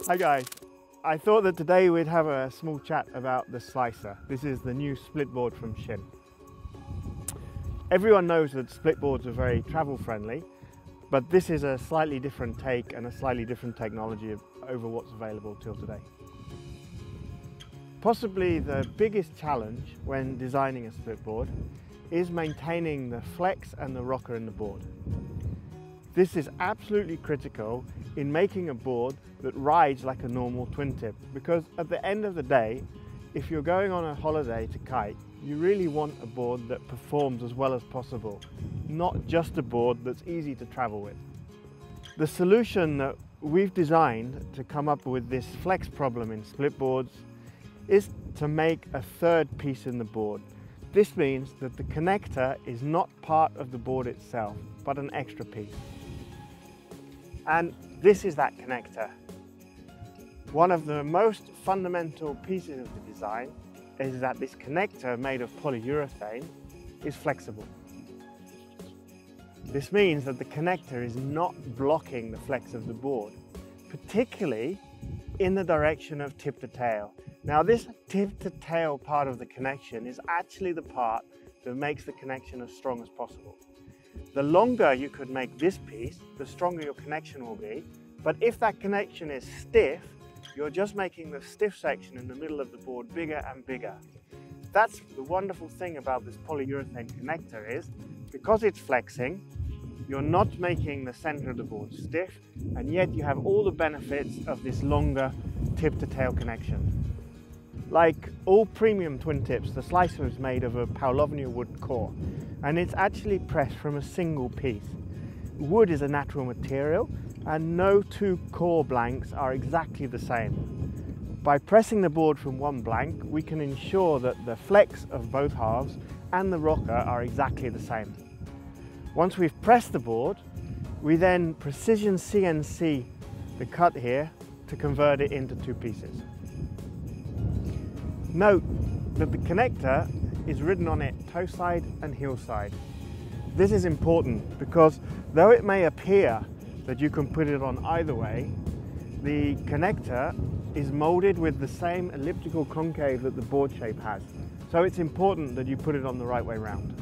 Hi guys, I thought that today we'd have a small chat about the Slicer. This is the new split board from Shinn. Everyone knows that split boards are very travel friendly, but this is a slightly different take and a slightly different technology over what's available till today. Possibly the biggest challenge when designing a split board is maintaining the flex and the rocker in the board. This is absolutely critical in making a board that rides like a normal twin tip, because at the end of the day, if you're going on a holiday to kite, you really want a board that performs as well as possible, not just a board that's easy to travel with. The solution that we've designed to come up with this flex problem in split boards is to make a third piece in the board. This means that the connector is not part of the board itself, but an extra piece. And this is that connector. One of the most fundamental pieces of the design is that this connector, made of polyurethane, is flexible. This means that the connector is not blocking the flex of the board, particularly in the direction of tip to tail. Now, this tip to tail part of the connection is actually the part that makes the connection as strong as possible. The longer you could make this piece, the stronger your connection will be. But if that connection is stiff, you're just making the stiff section in the middle of the board bigger and bigger. That's the wonderful thing about this polyurethane connector, is because it's flexing, you're not making the center of the board stiff, and yet you have all the benefits of this longer tip to tail connection. Like all premium twin tips, the Slicer is made of a Polyurethane wood core, and it's actually pressed from a single piece. Wood is a natural material, and no two core blanks are exactly the same. By pressing the board from one blank, we can ensure that the flex of both halves and the rocker are exactly the same. Once we've pressed the board, we then precision CNC the cut here to convert it into two pieces. Note that the connector is ridden on it toe side and heel side. This is important because though it may appear that you can put it on either way, the connector is molded with the same elliptical concave that the board shape has. So it's important that you put it on the right way round.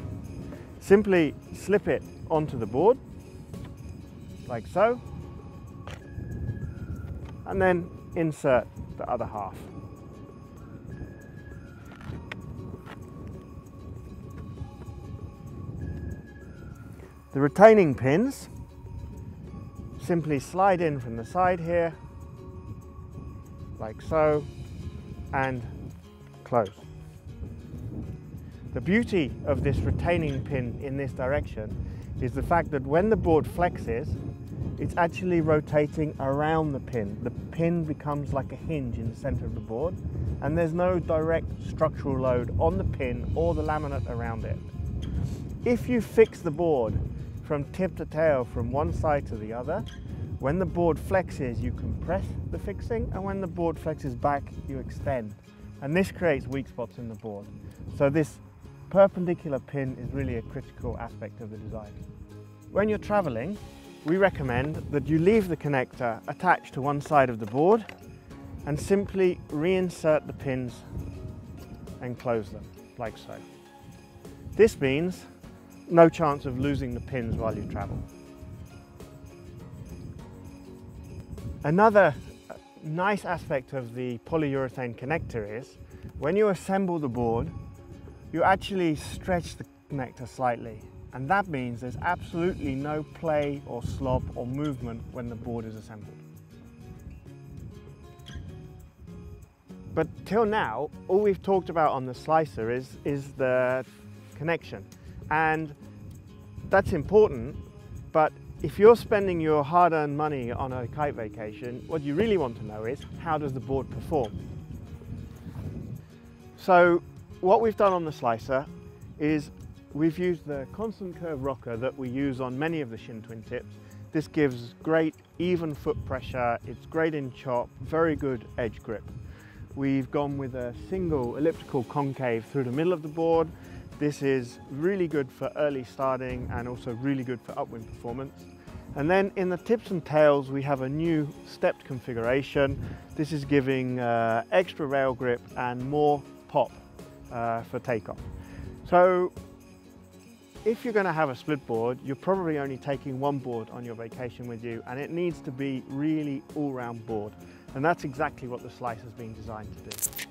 Simply slip it onto the board, like so, and then insert the other half. The retaining pins simply slide in from the side here, like so, and close. The beauty of this retaining pin in this direction is the fact that when the board flexes, it's actually rotating around the pin. The pin becomes like a hinge in the center of the board, and there's no direct structural load on the pin or the laminate around it. If you fix the board from tip to tail from one side to the other, when the board flexes, you compress the fixing, and when the board flexes back, you extend. And this creates weak spots in the board. So this perpendicular pin is really a critical aspect of the design. When you're traveling, we recommend that you leave the connector attached to one side of the board and simply reinsert the pins and close them, like so. This means no chance of losing the pins while you travel. Another nice aspect of the polyurethane connector is when you assemble the board, you actually stretch the connector slightly, and that means there's absolutely no play or slop or movement when the board is assembled. But till now, all we've talked about on the Slicer is the connection, and that's important, but if you're spending your hard-earned money on a kite vacation, what you really want to know is, how does the board perform? So what we've done on the Slicer is we've used the constant curve rocker that we use on many of the Shinn twin tips. This gives great even foot pressure, it's great in chop, very good edge grip. We've gone with a single elliptical concave through the middle of the board. This is really good for early starting and also really good for upwind performance. And then in the tips and tails, we have a new stepped configuration. This is giving extra rail grip and more pop for takeoff. So if you're going to have a split board, you're probably only taking one board on your vacation with you, and it needs to be really all-round board. And that's exactly what the Slicer's been designed to do.